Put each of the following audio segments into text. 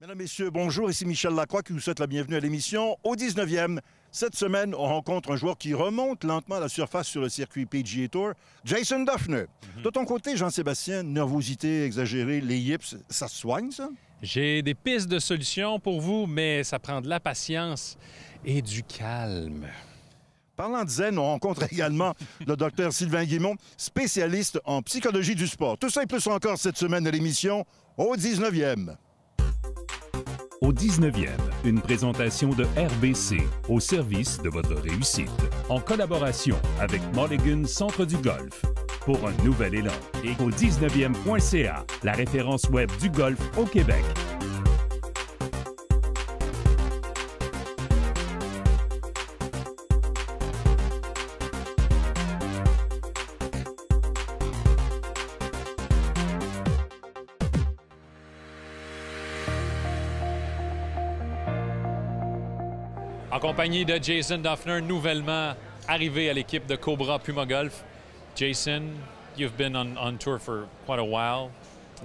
Mesdames, Messieurs, bonjour. Ici Michel Lacroix qui vous souhaite la bienvenue à l'émission. Au 19e, cette semaine, on rencontre un joueur qui remonte lentement à la surface sur le circuit PGA Tour, Jason Dufner. De ton côté, Jean-Sébastien, nervosité exagérée, les yips, ça se soigne, ça? J'ai des pistes de solutions pour vous, mais ça prend de la patience et du calme. Parlant de zen, on rencontre également le docteur Sylvain Guimond, spécialiste en psychologie du sport. Tout ça et plus encore cette semaine à l'émission au 19e. Au 19e, une présentation de RBC au service de votre réussite. En collaboration avec Mulligan Centre du Golf. Pour un nouvel élan. Et au 19e.ca, la référence web du golf au Québec. En compagnie de Jason Dufner, nouvellement arrivé à l'équipe de Cobra Puma Golf. Jason, you've been on tour for quite a while,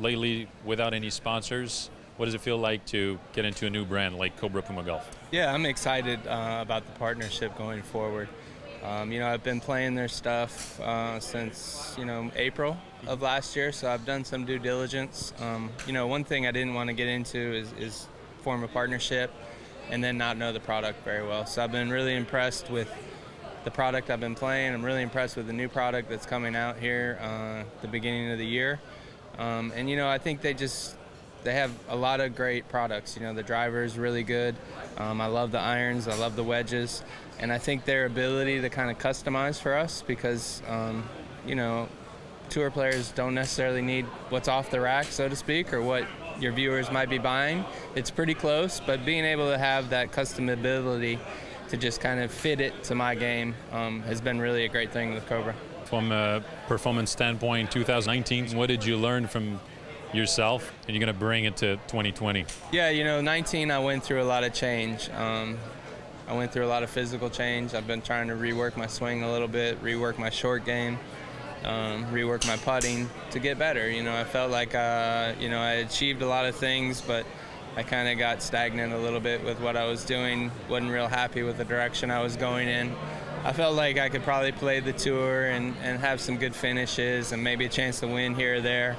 lately without any sponsors. What does it feel like to get into a new brand like Cobra Puma Golf? Yeah, I'm excited about the partnership going forward. I've been playing their stuff since, April of last year, so I've done some due diligence. One thing I didn't want to get into is form a partnership and then not know the product very well. So I've been really impressed with the product I've been playing. I'm really impressed with the new product that's coming out here at the beginning of the year. I think they have a lot of great products. The driver is really good. I love the irons, I love the wedges, and I think their ability to kind of customize for us because, tour players don't necessarily need what's off the rack, so to speak, or what your viewers might be buying. It's pretty close, but being able to have that customability to just kind of fit it to my game has been really a great thing with Cobra. From a performance standpoint, 2019, what did you learn from yourself and you're going to bring it to 2020? Yeah, 19 I went through a lot of change. I went through a lot of physical change. I've been trying to rework my swing a little bit, rework my short game, rework my putting to get better. I felt like I achieved a lot of things, but I kind of got stagnant a little bit with what I was doing. Wasn't real happy with the direction I was going in. I felt like I could probably play the tour and have some good finishes and maybe a chance to win here or there.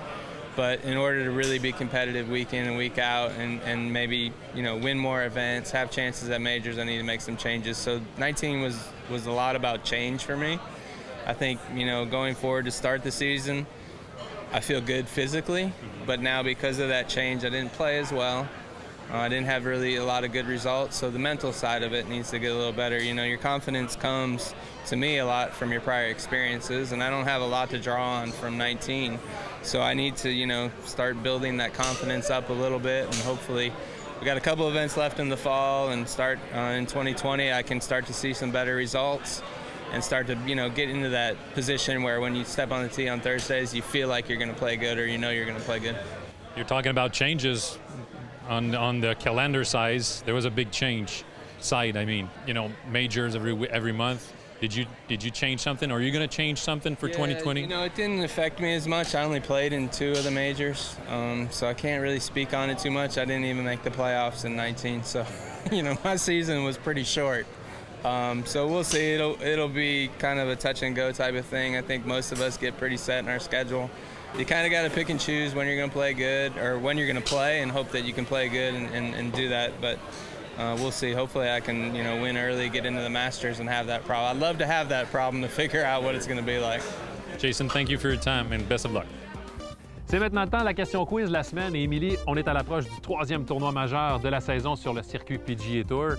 But in order to really be competitive week in and week out and maybe, win more events, have chances at majors, I need to make some changes. So 19 was a lot about change for me. I think, going forward to start the season, I feel good physically, but now because of that change, I didn't play as well. I didn't have really a lot of good results, so the mental side of it needs to get a little better. Your confidence comes, to me, a lot from your prior experiences, and I don't have a lot to draw on from 19. So I need to, start building that confidence up a little bit, and hopefully we got a couple events left in the fall and start in 2020, I can start to see some better results and start to, get into that position where when you step on the tee on Thursdays, you feel like you're going to play good or you're going to play good. You're talking about changes on the calendar size. There was a big change side. I mean, majors every month. Did you change something? Or are you going to change something for 2020? It didn't affect me as much. I only played in 2 of the majors, so I can't really speak on it too much. I didn't even make the playoffs in 19, so my season was pretty short. So we'll see. It'll be kind of a touch and go type of thing. I think most of us get pretty set in our schedule. You kind of got to pick and choose when you're going to play good or when you're going to play and hope that you can play good and do that. But we'll see. Hopefully I can, win early, get into the Masters and have that problem. I'd love to have that problem to figure out what it's going to be like. Jason, thank you for your time and best of luck. C'est maintenant le temps de la question quiz de la semaine. Et Émilie, on est à l'approche du 3e tournoi majeur de la saison sur le circuit PGA Tour.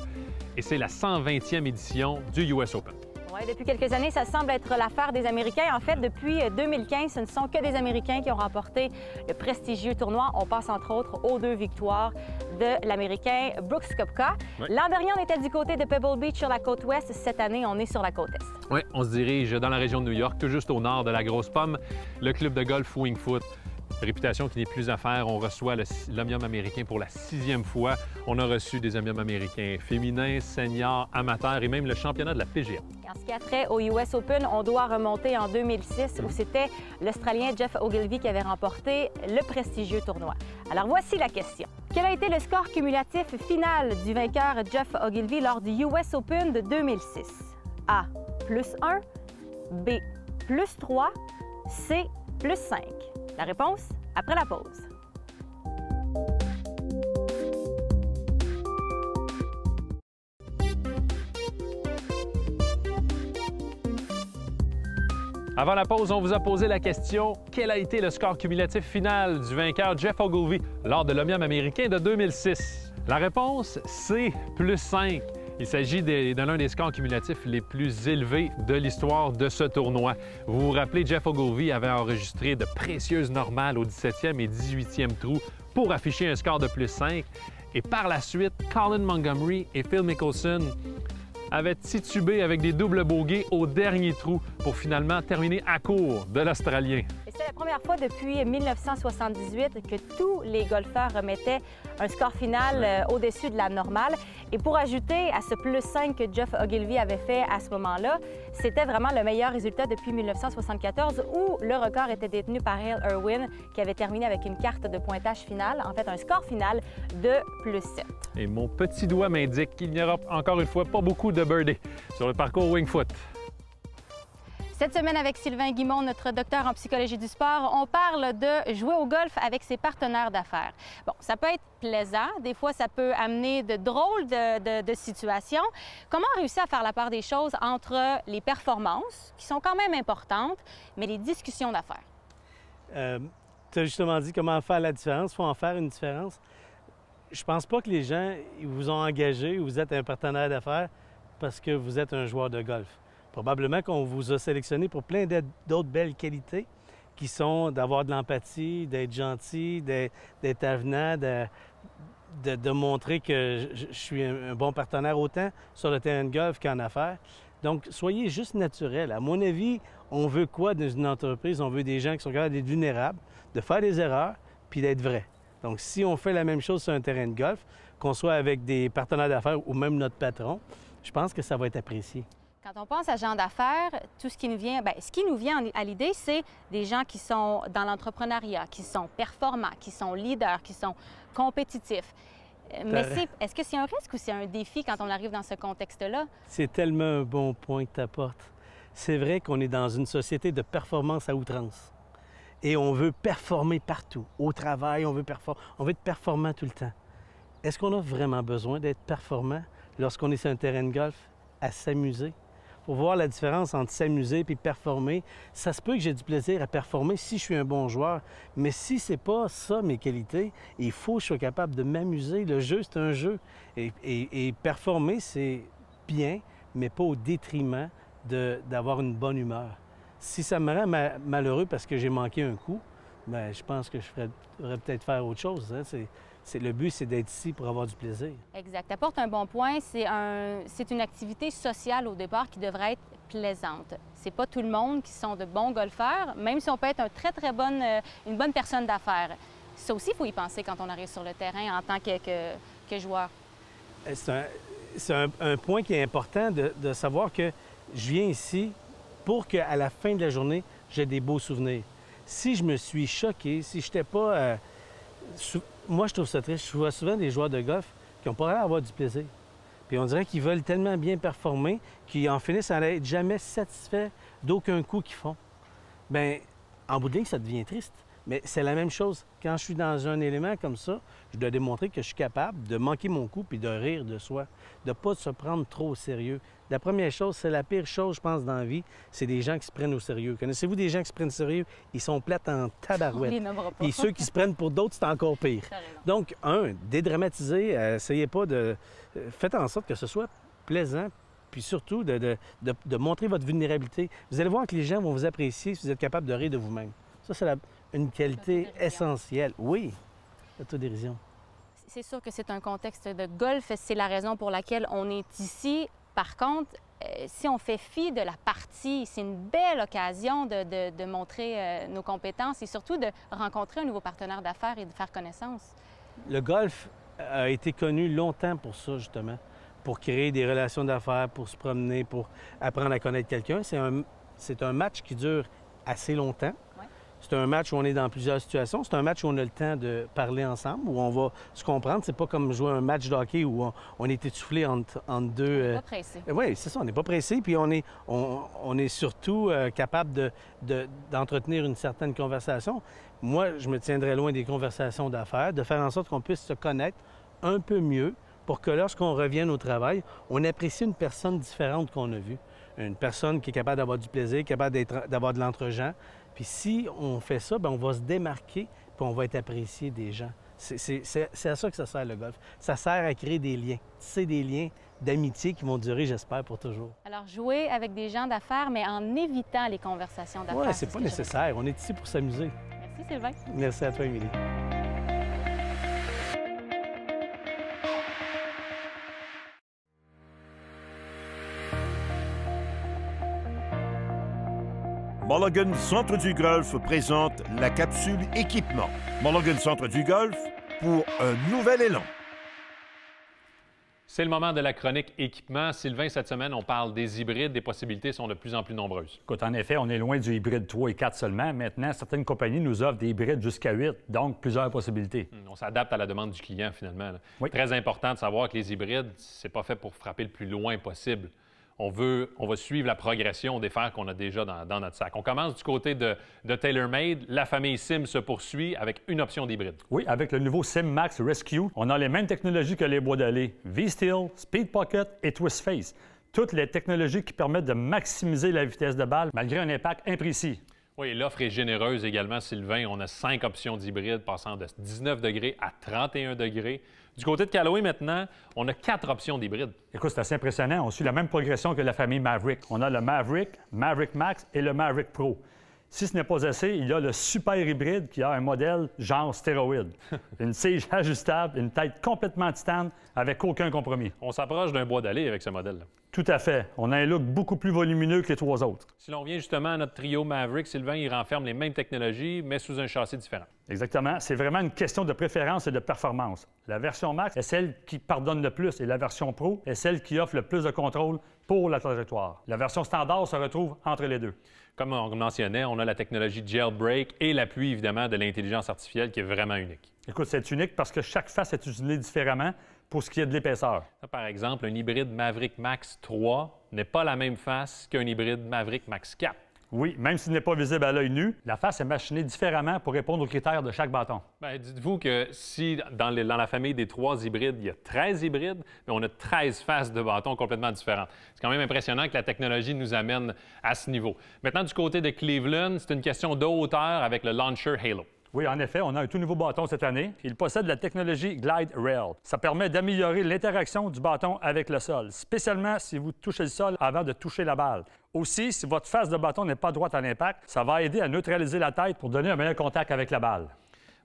Et c'est la 120e édition du US Open. Oui, depuis quelques années, ça semble être l'affaire des Américains. En fait, depuis 2015, ce ne sont que des Américains qui ont remporté le prestigieux tournoi. On passe entre autres aux 2 victoires de l'Américain Brooks Koepka. Oui. L'an dernier, on était du côté de Pebble Beach sur la côte ouest. Cette année, on est sur la côte est. Oui, on se dirige dans la région de New York, tout juste au nord de la Grosse Pomme. Le club de golf Winged Foot Réputation qui n'est plus à faire. On reçoit l'Omnium américain pour la 6e fois. On a reçu des Omniums américains féminins, seniors, amateurs et même le championnat de la PGA. En ce qui a trait au US Open, on doit remonter en 2006 où c'était l'Australien Geoff Ogilvy qui avait remporté le prestigieux tournoi. Alors voici la question. Quel a été le score cumulatif final du vainqueur Geoff Ogilvy lors du US Open de 2006? A, +1, B, +3, C, +5. La réponse après la pause. Avant la pause, on vous a posé la question « Quel a été le score cumulatif final du vainqueur Geoff Ogilvy lors de l'Omnium américain de 2006? » La réponse, c'est +5. Il s'agit de l'un des scores cumulatifs les plus élevés de l'histoire de ce tournoi. Vous vous rappelez, Geoff Ogilvy avait enregistré de précieuses normales au 17e et 18e trou pour afficher un score de +5. Et par la suite, Colin Montgomery et Phil Mickelson avaient titubé avec des doubles bogeys au dernier trou pour finalement terminer à court de l'Australien. C'est la première fois depuis 1978 que tous les golfeurs remettaient un score final au-dessus de la normale. Et pour ajouter à ce +5 que Geoff Ogilvy avait fait à ce moment-là, c'était vraiment le meilleur résultat depuis 1974 où le record était détenu par Hale Irwin qui avait terminé avec une carte de pointage finale, en fait un score final de +7. Et mon petit doigt m'indique qu'il n'y aura encore une fois pas beaucoup de birdies sur le parcours Winged Foot. Cette semaine, avec Sylvain Guimond, notre docteur en psychologie du sport, on parle de jouer au golf avec ses partenaires d'affaires. Bon, ça peut être plaisant, des fois ça peut amener de drôles de situations. Comment réussir à faire la part des choses entre les performances, qui sont quand même importantes, mais les discussions d'affaires? Tu as justement dit comment faire la différence, il faut en faire une différence. Je pense pas que les gens ils vous ont engagé ou vous êtes un partenaire d'affaires parce que vous êtes un joueur de golf. Probablement qu'on vous a sélectionné pour plein d'autres belles qualités qui sont d'avoir de l'empathie, d'être gentil, d'être avenant, de montrer que je suis un bon partenaire autant sur le terrain de golf qu'en affaires. Donc, soyez juste naturel. À mon avis, on veut quoi dans une entreprise? On veut des gens qui sont capables d'être vulnérables, de faire des erreurs, puis d'être vrais. Donc, si on fait la même chose sur un terrain de golf, qu'on soit avec des partenaires d'affaires ou même notre patron, je pense que ça va être apprécié. Quand on pense à gens d'affaires, tout ce qui nous vient, ce qui nous vient à l'idée, c'est des gens qui sont dans l'entrepreneuriat, qui sont performants, qui sont leaders, qui sont compétitifs. Mais est-ce que c'est un risque ou c'est un défi quand on arrive dans ce contexte-là? C'est tellement un bon point que tu apportes. C'est vrai qu'on est dans une société de performance à outrance. Et on veut performer partout. Au travail, on veut être performant tout le temps. Est-ce qu'on a vraiment besoin d'être performant lorsqu'on est sur un terrain de golf à s'amuser? Pour voir la différence entre s'amuser et performer. Ça se peut que j'ai du plaisir à performer si je suis un bon joueur, mais si c'est pas ça mes qualités, il faut que je sois capable de m'amuser. Le jeu, c'est un jeu. Et performer, c'est bien, mais pas au détriment d'avoir une bonne humeur. Si ça me rend malheureux parce que j'ai manqué un coup, bien, je pense que je devrais peut-être faire autre chose. Hein? Le but, c'est d'être ici pour avoir du plaisir. Exact. Tu apportes un bon point. C'est une activité sociale au départ qui devrait être plaisante. C'est pas tout le monde qui sont de bons golfeurs, même si on peut être une bonne personne d'affaires. Ça aussi, il faut y penser quand on arrive sur le terrain en tant que joueur. C'est un point qui est important de savoir que je viens ici pour qu'à la fin de la journée, j'ai des beaux souvenirs. Si je me suis choqué, si je n'étais pas... Moi, je trouve ça triste. Je vois souvent des joueurs de golf qui n'ont pas l'air d'avoir du plaisir. Puis on dirait qu'ils veulent tellement bien performer qu'ils en finissent à n'être jamais satisfaits d'aucun coup qu'ils font. Bien, en bout de ligne, ça devient triste. Mais c'est la même chose. Quand je suis dans un élément comme ça, je dois démontrer que je suis capable de manquer mon coup puis de rire de soi, de ne pas se prendre trop au sérieux. La première chose, c'est la pire chose, je pense, dans la vie, c'est des gens qui se prennent au sérieux. Connaissez-vous des gens qui se prennent au sérieux? Ils sont plates en tabarouette. On les nommera pas. Puis ceux qui se prennent pour d'autres, c'est encore pire. Donc, dédramatisez, essayez pas de... Faites en sorte que ce soit plaisant, puis surtout de montrer votre vulnérabilité. Vous allez voir que les gens vont vous apprécier si vous êtes capable de rire de vous-même. Ça, c'est une qualité essentielle. Oui, l'autodérision. C'est sûr que c'est un contexte de golf. C'est la raison pour laquelle on est ici. Par contre, si on fait fi de la partie, c'est une belle occasion de montrer nos compétences et surtout de rencontrer un nouveau partenaire d'affaires et de faire connaissance. Le golf a été connu longtemps pour ça, justement, pour créer des relations d'affaires, pour se promener, pour apprendre à connaître quelqu'un. C'est un match qui dure assez longtemps. Ouais. C'est un match où on est dans plusieurs situations. C'est un match où on a le temps de parler ensemble, où on va se comprendre. C'est pas comme jouer un match de hockey où on est essoufflé entre deux... On n'est pas pressé. Oui, c'est ça, on n'est pas pressé, puis on est surtout capable d'entretenir une certaine conversation. Moi, je me tiendrais loin des conversations d'affaires, de faire en sorte qu'on puisse se connaître un peu mieux pour que lorsqu'on revienne au travail, on apprécie une personne différente qu'on a vue. Une personne qui est capable d'avoir du plaisir, capable d'avoir de l'entre-gens. Puis si on fait ça, bien, on va se démarquer, puis on va être apprécié des gens. C'est à ça que ça sert, le golf. Ça sert à créer des liens. C'est des liens d'amitié qui vont durer, j'espère, pour toujours. Alors, jouer avec des gens d'affaires, mais en évitant les conversations d'affaires. Oui, c'est pas nécessaire. On est ici pour s'amuser. Merci, Sylvain. Merci à toi, Émilie. Mulligan Centre du Golf présente la capsule équipement. Mulligan Centre du Golf pour un nouvel élan. C'est le moment de la chronique équipement. Sylvain, cette semaine, on parle des hybrides. Les possibilités sont de plus en plus nombreuses. Écoute, en effet, on est loin du hybride 3 et 4 seulement. Maintenant, certaines compagnies nous offrent des hybrides jusqu'à 8, donc plusieurs possibilités. On s'adapte à la demande du client, finalement. Oui. Très important de savoir que les hybrides, c'est pas fait pour frapper le plus loin possible. On va suivre la progression des fers qu'on a déjà dans notre sac. On commence du côté de TaylorMade. La famille Sim se poursuit avec une option d'hybride. Oui, avec le nouveau Sim Max Rescue, on a les mêmes technologies que les bois d'allée. V-Steel, Speed Pocket et Twist Face. Toutes les technologies qui permettent de maximiser la vitesse de balle malgré un impact imprécis. Oui, l'offre est généreuse également, Sylvain. On a 5 options d'hybride passant de 19 degrés à 31 degrés. Du côté de Callaway, maintenant, on a 4 options d'hybride. Écoute, c'est assez impressionnant. On suit la même progression que la famille Maverick. On a le Maverick, Maverick Max et le Maverick Pro. Si ce n'est pas assez, il y a le super hybride qui a un modèle genre stéroïde. Une tige ajustable, une tête complètement titane avec aucun compromis. On s'approche d'un bois d'allée avec ce modèle-là. Tout à fait. On a un look beaucoup plus volumineux que les 3 autres. Si l'on revient justement à notre trio Maverick, Sylvain, il renferme les mêmes technologies, mais sous un châssis différent. Exactement. C'est vraiment une question de préférence et de performance. La version Max est celle qui pardonne le plus et la version Pro est celle qui offre le plus de contrôle pour la trajectoire. La version standard se retrouve entre les deux. Comme on mentionnait, on a la technologie Jailbreak et l'appui, évidemment, de l'intelligence artificielle qui est vraiment unique. Écoute, c'est unique parce que chaque face est utilisée différemment pour ce qui est de l'épaisseur. Par exemple, un hybride Maverick Max 3 n'est pas la même face qu'un hybride Maverick Max 4. Oui, même s'il n'est pas visible à l'œil nu, la face est machinée différemment pour répondre aux critères de chaque bâton. Bien, dites-vous que si dans la famille des 3 hybrides, il y a 13 hybrides, mais on a 13 faces de bâtons complètement différentes. C'est quand même impressionnant que la technologie nous amène à ce niveau. Maintenant, du côté de Cleveland, c'est une question de hauteur avec le Launcher Halo. Oui, en effet, on a un tout nouveau bâton cette année. Il possède la technologie Glide Rail. Ça permet d'améliorer l'interaction du bâton avec le sol, spécialement si vous touchez le sol avant de toucher la balle. Aussi, si votre face de bâton n'est pas droite à l'impact, ça va aider à neutraliser la tête pour donner un meilleur contact avec la balle.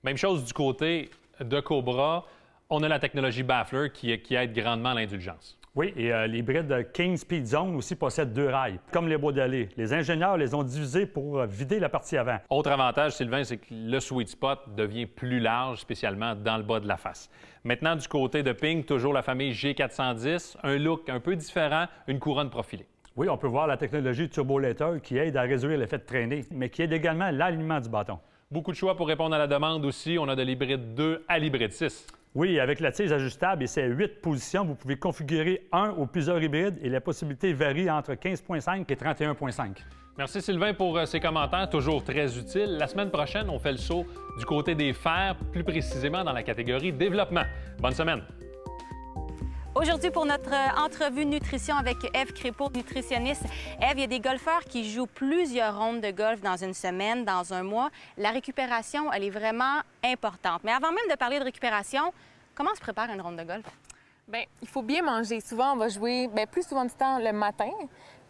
Même chose du côté de Cobra. On a la technologie Baffler qui aide grandement à l'indulgence. Oui, et l'hybride King Speed Zone aussi possède 2 rails, comme les bois d'allée. Les ingénieurs les ont divisés pour vider la partie avant. Autre avantage, Sylvain, c'est que le sweet spot devient plus large, spécialement dans le bas de la face. Maintenant, du côté de Ping, toujours la famille G410, un look un peu différent, une couronne profilée. Oui, on peut voir la technologie Turbolator qui aide à réduire l'effet de traînée, mais qui aide également l'alignement du bâton. Beaucoup de choix pour répondre à la demande aussi. On a de l'hybride 2 à l'hybride 6. Oui, avec la tige ajustable et ses 8 positions, vous pouvez configurer un ou plusieurs hybrides et les possibilités varient entre 15,5 et 31,5. Merci Sylvain pour ces commentaires, toujours très utiles. La semaine prochaine, on fait le saut du côté des fers, plus précisément dans la catégorie développement. Bonne semaine! Aujourd'hui, pour notre entrevue nutrition avec Ève Crépeau, nutritionniste. Ève, il y a des golfeurs qui jouent plusieurs rondes de golf dans une semaine, dans un mois. La récupération, elle est vraiment importante. Mais avant même de parler de récupération, comment se prépare une ronde de golf? Bien, il faut bien manger. Souvent, on va jouer plus souvent du temps le matin.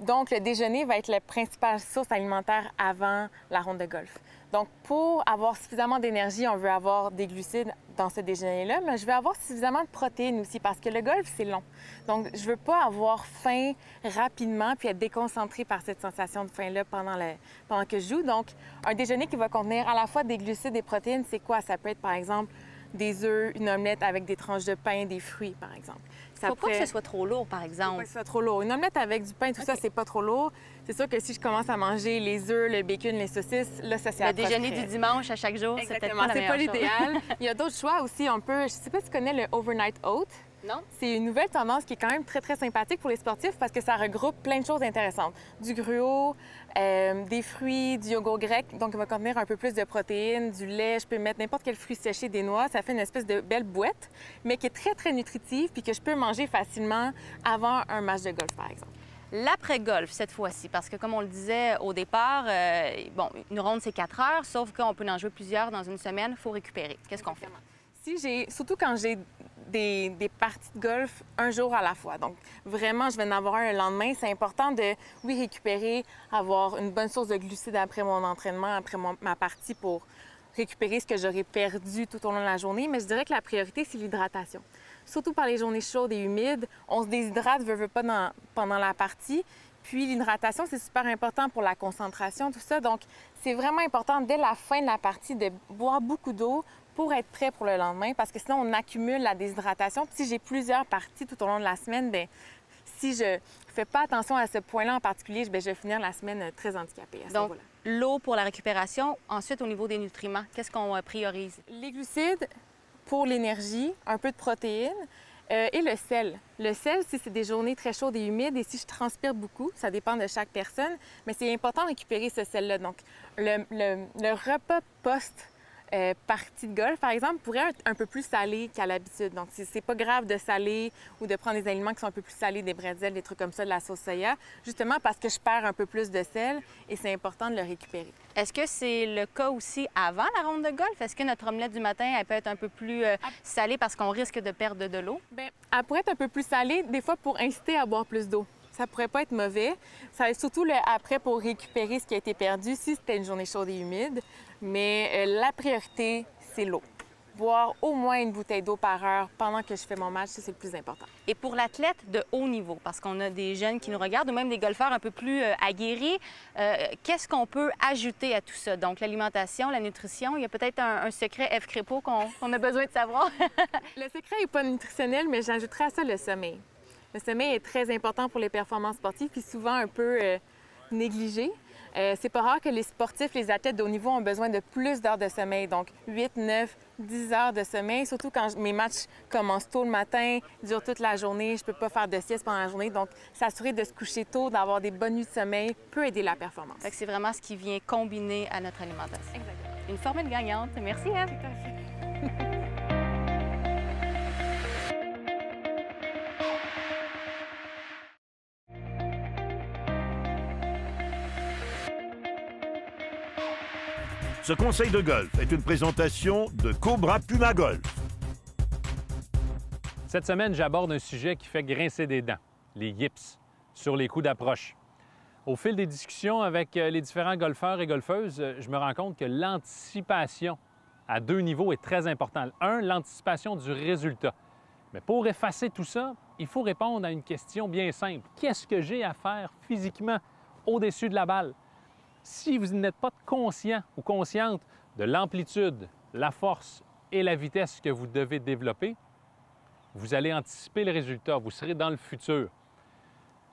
Donc, le déjeuner va être la principale source alimentaire avant la ronde de golf. Donc, pour avoir suffisamment d'énergie, on veut avoir des glucides dans ce déjeuner-là, mais je vais avoir suffisamment de protéines aussi parce que le golf, c'est long. Donc, je veux pas avoir faim rapidement puis être déconcentrée par cette sensation de faim-là pendant que je joue. Donc, un déjeuner qui va contenir à la fois des glucides et des protéines, c'est quoi? Ça peut être, par exemple, des œufs, une omelette avec des tranches de pain, des fruits, par exemple. Il ne faut pas que ce soit trop lourd, par exemple. Faut pas que ce soit trop lourd. Une omelette avec du pain, tout ça, c'est pas trop lourd. C'est sûr que si je commence à manger les œufs, le bacon, les saucisses, là, ça, c'est le déjeuner du dimanche à chaque jour, c'est peut-être pas la meilleure chose. C'est pas l'idéal. Il y a d'autres choix aussi. On peut, je sais pas si tu connais le overnight oat. Non. C'est une nouvelle tendance qui est quand même très, très sympathique pour les sportifs parce que ça regroupe plein de choses intéressantes. Du gruau, des fruits, du yogourt grec, donc il va contenir un peu plus de protéines, du lait. Je peux mettre n'importe quel fruit séché, des noix. Ça fait une espèce de belle boîte, mais qui est très, très nutritive puis que je peux manger facilement avant un match de golf, par exemple. L'après-golf, cette fois-ci, parce que comme on le disait au départ, bon, une ronde, c'est 4 heures, sauf qu'on peut en jouer plusieurs dans une semaine, il faut récupérer. Qu'est-ce qu'on fait? Surtout quand j'ai des parties de golf un jour à la fois. Donc, vraiment, je vais en avoir un le lendemain. C'est important de, oui, récupérer, avoir une bonne source de glucides après mon entraînement, après ma partie pour récupérer ce que j'aurais perdu tout au long de la journée. Mais je dirais que la priorité, c'est l'hydratation. Surtout par les journées chaudes et humides, on se déshydrate, veut pas, pendant la partie. Puis l'hydratation, c'est super important pour la concentration, tout ça. Donc, c'est vraiment important, dès la fin de la partie, de boire beaucoup d'eau pour être prêt pour le lendemain, parce que sinon, on accumule la déshydratation. Puis si j'ai plusieurs parties tout au long de la semaine, bien, si je fais pas attention à ce point-là en particulier, bien, je vais finir la semaine très handicapée à ce niveau-là. Donc, l'eau pour la récupération. Ensuite, au niveau des nutriments, qu'est-ce qu'on priorise? Les glucides pour l'énergie, un peu de protéines. Et le sel. Le sel, si c'est des journées très chaudes et humides et si je transpire beaucoup, ça dépend de chaque personne, mais c'est important de récupérer ce sel-là. Donc, le repas post-partie de golf, par exemple, pourrait être un peu plus salé qu'à l'habitude. Donc, c'est pas grave de saler ou de prendre des aliments qui sont un peu plus salés, des bretzels, des trucs comme ça, de la sauce soya, justement parce que je perds un peu plus de sel et c'est important de le récupérer. Est-ce que c'est le cas aussi avant la ronde de golf? Est-ce que notre omelette du matin, elle peut être un peu plus salée parce qu'on risque de perdre de l'eau? Bien, elle pourrait être un peu plus salée, des fois pour inciter à boire plus d'eau. Ça pourrait pas être mauvais. Ça va être surtout le après pour récupérer ce qui a été perdu si c'était une journée chaude et humide. Mais la priorité, c'est l'eau. Boire au moins une bouteille d'eau par heure pendant que je fais mon match, ça, c'est le plus important. Et pour l'athlète de haut niveau, parce qu'on a des jeunes qui nous regardent ou même des golfeurs un peu plus aguerris, qu'est-ce qu'on peut ajouter à tout ça? Donc, l'alimentation, la nutrition, il y a peut-être un secret F. Crépeau qu'on a besoin de savoir. Le secret n'est pas nutritionnel, mais j'ajouterais à ça le sommeil. Le sommeil est très important pour les performances sportives, puis souvent un peu négligé. C'est pas rare que les sportifs, les athlètes de haut niveau ont besoin de plus d'heures de sommeil, donc 8, 9, 10 heures de sommeil, surtout quand mes matchs commencent tôt le matin, durent toute la journée, je peux pas faire de sieste pendant la journée, donc s'assurer de se coucher tôt, d'avoir des bonnes nuits de sommeil peut aider la performance. Fait que c'est vraiment ce qui vient combiner à notre alimentation. Exactement. Une formule gagnante. Merci, Anne. Tout à fait. Ce conseil de golf est une présentation de Cobra Puma Golf. Cette semaine, j'aborde un sujet qui fait grincer des dents, les yips, sur les coups d'approche. Au fil des discussions avec les différents golfeurs et golfeuses, je me rends compte que l'anticipation à 2 niveaux est très importante. Un, l'anticipation du résultat. Mais pour effacer tout ça, il faut répondre à une question bien simple. Qu'est-ce que j'ai à faire physiquement au-dessus de la balle? Si vous n'êtes pas conscient ou consciente de l'amplitude, la force et la vitesse que vous devez développer, vous allez anticiper le résultat, vous serez dans le futur.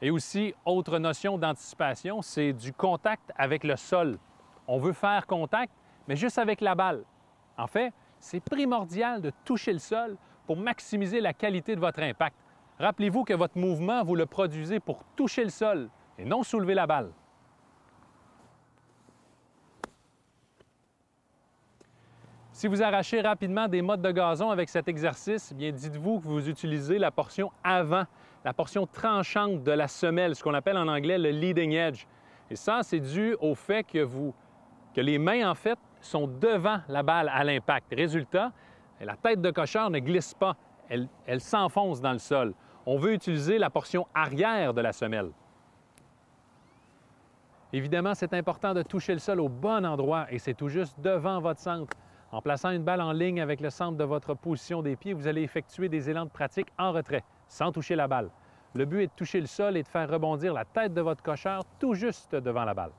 Et aussi, autre notion d'anticipation, c'est du contact avec le sol. On veut faire contact, mais juste avec la balle. En fait, c'est primordial de toucher le sol pour maximiser la qualité de votre impact. Rappelez-vous que votre mouvement, vous le produisez pour toucher le sol et non soulever la balle. Si vous arrachez rapidement des mottes de gazon avec cet exercice, bien dites-vous que vous utilisez la portion avant, la portion tranchante de la semelle, ce qu'on appelle en anglais le leading edge. Et ça, c'est dû au fait que les mains, en fait, sont devant la balle à l'impact. Résultat, la tête de cocheur ne glisse pas, elle s'enfonce dans le sol. On veut utiliser la portion arrière de la semelle. Évidemment, c'est important de toucher le sol au bon endroit et c'est tout juste devant votre centre. En plaçant une balle en ligne avec le centre de votre position des pieds, vous allez effectuer des élans de pratique en retrait, sans toucher la balle. Le but est de toucher le sol et de faire rebondir la tête de votre cocheur tout juste devant la balle.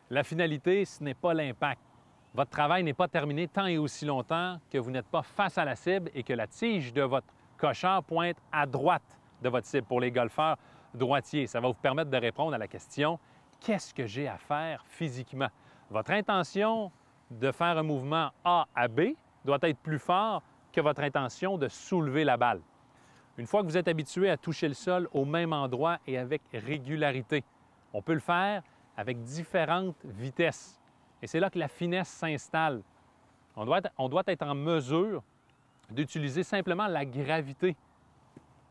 La finalité, ce n'est pas l'impact. Votre travail n'est pas terminé tant et aussi longtemps que vous n'êtes pas face à la cible et que la tige de votre cocheur pointe à droite de votre cible. Pour les golfeurs droitiers, ça va vous permettre de répondre à la question « Qu'est-ce que j'ai à faire physiquement? » Votre intention de faire un mouvement A à B doit être plus fort que votre intention de soulever la balle. Une fois que vous êtes habitué à toucher le sol au même endroit et avec régularité, on peut le faire avec différentes vitesses. Et c'est là que la finesse s'installe. On doit être en mesure d'utiliser simplement la gravité,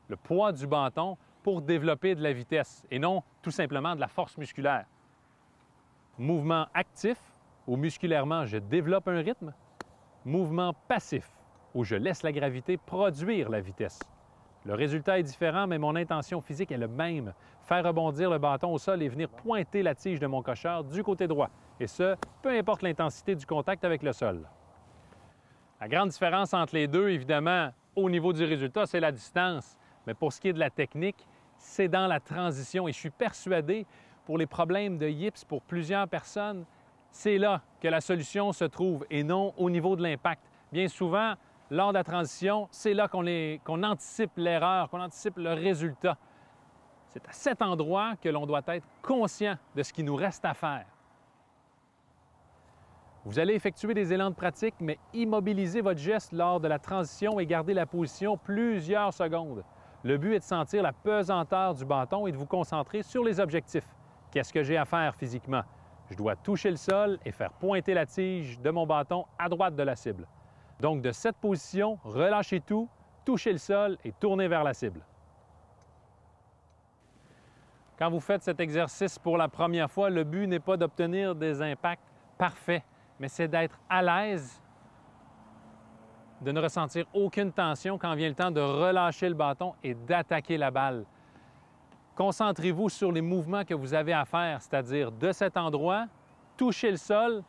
le poids du bâton pour développer de la vitesse et non tout simplement de la force musculaire. Mouvement actif, où musculairement je développe un rythme. Mouvement passif, où je laisse la gravité produire la vitesse. Le résultat est différent, mais mon intention physique est le même. Faire rebondir le bâton au sol et venir pointer la tige de mon cocheur du côté droit. Et ce, peu importe l'intensité du contact avec le sol. La grande différence entre les deux, évidemment, au niveau du résultat, c'est la distance. Mais pour ce qui est de la technique, c'est dans la transition. Et je suis persuadé, pour les problèmes de yips, pour plusieurs personnes, c'est là que la solution se trouve et non au niveau de l'impact. Bien souvent, lors de la transition, c'est là qu'on anticipe l'erreur, qu'on anticipe le résultat. C'est à cet endroit que l'on doit être conscient de ce qui nous reste à faire. Vous allez effectuer des élans de pratique, mais immobiliser votre geste lors de la transition et garder la position plusieurs secondes. Le but est de sentir la pesanteur du bâton et de vous concentrer sur les objectifs. Qu'est-ce que j'ai à faire physiquement? Je dois toucher le sol et faire pointer la tige de mon bâton à droite de la cible. Donc, de cette position, relâchez tout, touchez le sol et tournez vers la cible. Quand vous faites cet exercice pour la première fois, le but n'est pas d'obtenir des impacts parfaits, mais c'est d'être à l'aise, de ne ressentir aucune tension quand vient le temps de relâcher le bâton et d'attaquer la balle. Concentrez-vous sur les mouvements que vous avez à faire, c'est-à-dire de cet endroit, toucher le sol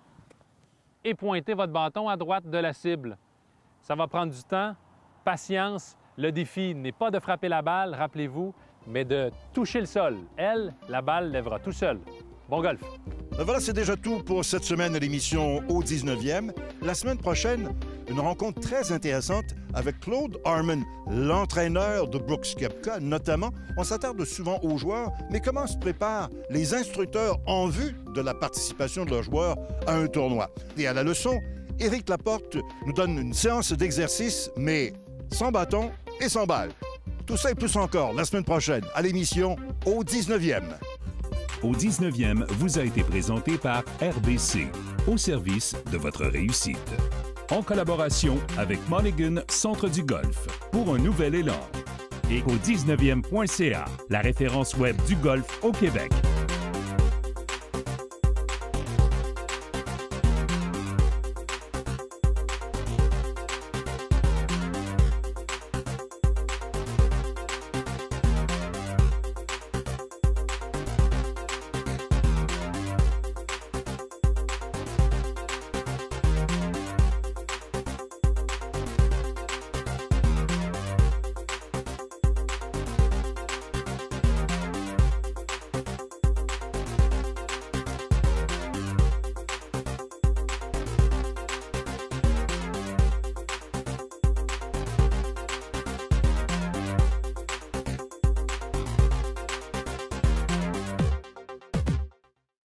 et pointer votre bâton à droite de la cible. Ça va prendre du temps, patience. Le défi n'est pas de frapper la balle, rappelez-vous, mais de toucher le sol. Elle, la balle lèvera tout seul. Bon golf! Voilà, c'est déjà tout pour cette semaine de l'émission Au 19e. La semaine prochaine, une rencontre très intéressante avec Claude Harmon, l'entraîneur de Brooks Koepka. Notamment, on s'attarde souvent aux joueurs, mais comment se préparent les instructeurs en vue de la participation de leurs joueurs à un tournoi. Et à la leçon, Éric Laporte nous donne une séance d'exercice, mais sans bâton et sans balle. Tout ça et plus encore la semaine prochaine à l'émission Au 19e. Au 19e vous a été présenté par RBC, au service de votre réussite. En collaboration avec Mulligan Centre du Golf, pour un nouvel élan. Et au 19e.ca, la référence web du golf au Québec.